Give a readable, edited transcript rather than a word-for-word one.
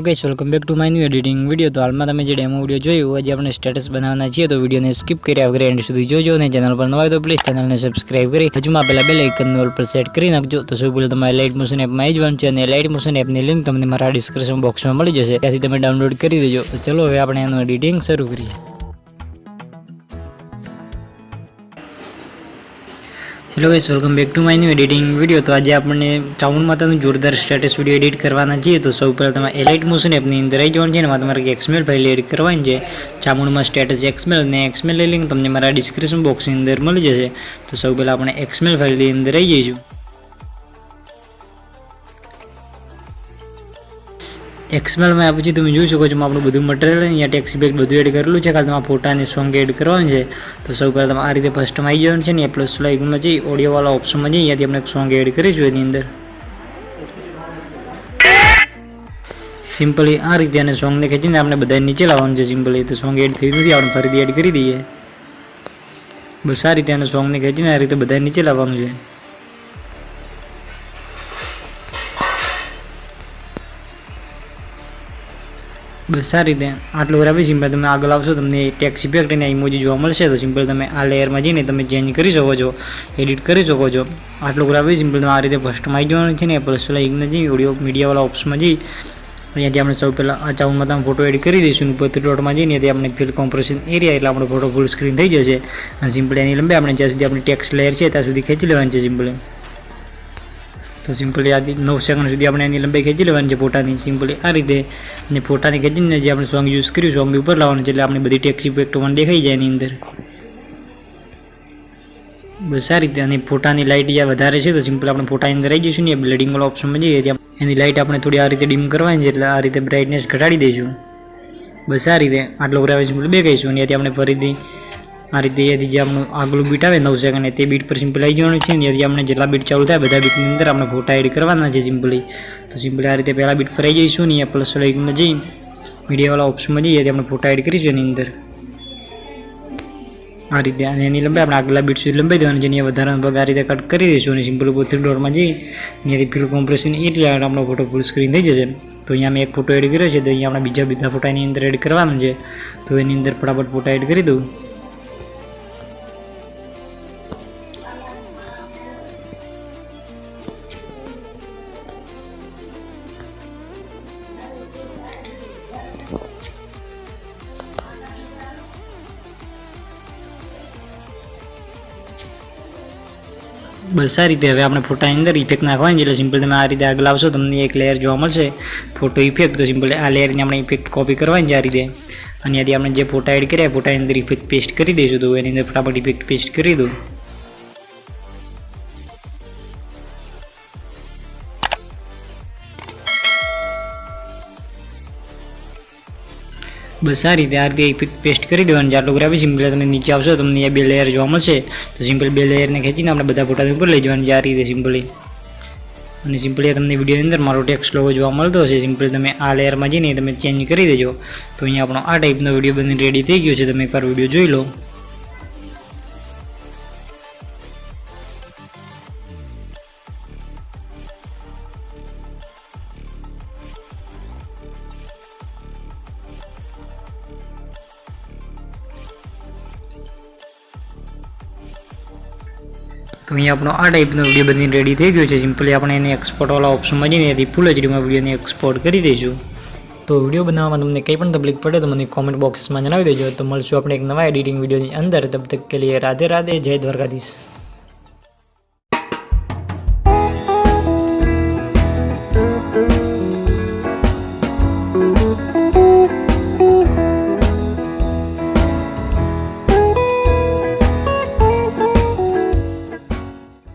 Hello guys, welcome back to my new editing video. तो हाल में તમે જે ડેમો વિડિયો જોયો આજે આપણે સ્ટેટસ બનાવવાના છીએ, તો વિડિયોને સ્કીપ કર્યા વગર એન્ડ સુધી જોજો અને ચેનલ પર નવા હોય તો પ્લીઝ ચેનલને સબસ્ક્રાઇબ કરી બાજુમાં આપેલા બેલ આઇકનને ઓલ પર સેટ કરી નાખજો। તો સૌ પહેલા તમારે લાઇટ મોશન એપમાં આવી જવાનું છે અને લાઇટ મોશન એપની લિંક તમને મારા ડિસ્ક્રિપ્શન બોક્સમાં મળી જશે, ત્યાંથી તમે ડાઉનલોડ કરી દેજો। તો ચલો હવે આપણે એનું એડિટિંગ શરૂ કરીએ। Hello guys, welcome back to my new editing video. तो आज आपने चावल माता जोरदार स्टेटस वीडियो एडिट करवाना चाहिए। तो सौ पहले तमारे एलाइट मोशन एपनी अंदर आई जवानुं छे ने तमारे एक्सएमएल फाइल एडिट करवानी छे। चावल में स्टेटस एक्सएमएल ने एक्सएमएल लिंक तमने मारा डिस्क्रिप्शन बॉक्स ની અંદર મળી જશે। तो સૌ પહેલા આપણે एक्सएमएल फाइल ની અંદર આવી જઈશું। एक्सएमएल में आपी तुम જોઈ શકો છો આપણું બધું મટીરીયલ અહીંયા ટેક્સ્ટ ઇફેક્ટ બધું એડ કરેલું છે, ખાલી તમારા ફોટા અને સોંગ એડ કરવાનું છે। તો સૌ પહેલા તમે આ રીતે ફર્સ્ટમાં આવી જવાનું છે ને પ્લસ આઇકનમાં જઈ ઓડિયો વાળા ઓપ્શનમાં જઈ અહીંયાથી આપણે એક સોંગ એડ કરીશું એની અંદર સિમ્પલી આ રીતે, અને સોંગને ખેંચીને આપણે બધા નીચે લાવવાનું છે સિમ્પલી। તો સોંગ એડ થયું નથી, આપણે ફરીથી એડ કરી દઈએ બસ આ રીતે, અને સોંગને ખેંચીને આ રીતે બધા નીચે લાવવાનું છે। बस आ रीते आटलू बराबर सिंपल तब आगे आवशो तमने टेक्स्ट इफेक्ट ने इमोजी जोवा मळशे। तो सिंपल तमे आ लेयर में जईने तमे चेन्ज करी शको छो, एडिट करी शको छो। आटलू बराबर सिंपल तमे आ रीते फर्स्ट में आई जवानुं छे ने प्लस वाला जई ऑडियो मीडिया वाला ऑप्शन में जई अहींयाथी आपणे सौ पहेला आ चावल में तमे फोटो एड करी दईशुं। ऊपर डॉट में जईने आपणे फिल कॉम्प्रेशन एरिया एटले आपणो फोटो फूल स्क्रीन थई जशे। अने सिंपल एनी लंबाई आपणे ज्यां सुधी आपणी टेक्स्ट लेयर छे त्यां सुधी खेंची लेवानी छे सिंपली। तो सिंपली आदि 9 सेकंड सुधी आपणे एनी लंबाई खेंची लेवानी छे फोटानी सिंपली आ रीते। अने फोटाने खेंचीने जे आपणे सॉन्ग यूज कर्युं सॉन्ग उपर लाववानुं छे, एटले आपणे बधी टेक्स्ट इफेक्ट पण देखाई जाय एनी अंदर बस आ रीते। अने फोटानी लाइट ज्यां वधारे छे तो सिंपल आपणे फोटानी अंदर आई जईशुं ने ब्लेडिंग वाला ऑप्शन में जईए, एनी लाइट आपणे थोड़ी आ रीते डीम करवानी छे, एटले आ रीते ब्राइटनेस घटाडी दईशुं बस आ रीते। आटलो बराबर सिंपल बेकाईशुं अने आपणे फरीथी आ रीते जे आपणुं आगलुं बीट आवे 9 सेकंड ते बीट पर सिंपल आई जवानुं छे। त्यांथी आपणे जेटला बीट चालू थाय बधा बीटनी अंदर आपणे फोटा एड करवाना छे सिंपली। तो सिंपली आ रीते पहेला बीट पर आई जईशुं ने प्लस वाला आइकन में जई मीडिया वाला ऑप्शन में जईए आपणे फोटा एड करीशुं एनी अंदर आ रीते। अने एनी लंबाई आपणे आगला बीट सुधी लंबाई देवानी छे, अने वधारानो भाग आ रीते कट करी दईशुं अने सिंपल उपर थ्री डॉट में जई अहींयाथी फिल कॉम्प्रेशन एरिया आपणो फोटो फूल स्क्रीन थई जशे। तो अहींया मैं एक फोटो एड कर्यो छे, तो अहींया आपणे बीजा फोटा एनी अंदर एड करवानो छे। तो एनी अंदर फटाफट फोटा एड करी दऊं। बस आ रीते हवे आपणे फोटा अंदर इफेक्ट नाखवानी छे। सिंपल तमे आ रीते आगे आवशो तमने एक लेयर जोवा मळशे फोटो इफेक्ट। तो सिंपल आ लेयर ने आपणे इफेक्ट कॉपी करवानी छे आ रीते, अने यादी आपणे जे फोटा एड कर्या फोटा अंदर इफेक्ट पेस्ट करी दईशुं। तो एनी अंदर फटाफट इफेक्ट पेस्ट करी दो। बस आ रीते इफेक्ट पेस्ट करी देवानी। आटलू बराबर सिंपल तमे नीचे आवशो तमने बे लेयर जोवा मळशे। तो सिंपल बे लेयर ने खेंचीने आपणे बधा फोटा उपर लई जवानी आ रीते सिंपली। अने सिंपली तमने विडियो अंदर मारो टेक्स्ट लोगो जोवा मळतो हशे। सिंपली तमे आ लेयर में जईने तमे चेन्ज करी देजो। तो अहींया आपणो आ टाइपनो विडियो बनीने रेडी थई गयो छे। तमे एकवार विडियो जोई लो। तो अहीं आपणो आ टाइपनो विडियो बनीने रेडी थई गयो छे। सिंपली आपणे एने एक्सपोर्ट वाला ऑप्शन में जईने फूल एचडी में विडियोने एक्सपोर्ट करी दईशुं। तो विडियो बनाववामां तमने कंई पण तकलीफ पड़े तो मने कॉमेंट बॉक्स में जणावी देजो। तो मळशुं आपणे एक नवा एडिटिंग विडियोनी अंदर। तब तक के लिए राधे राधे, जय द्वारकाधीश।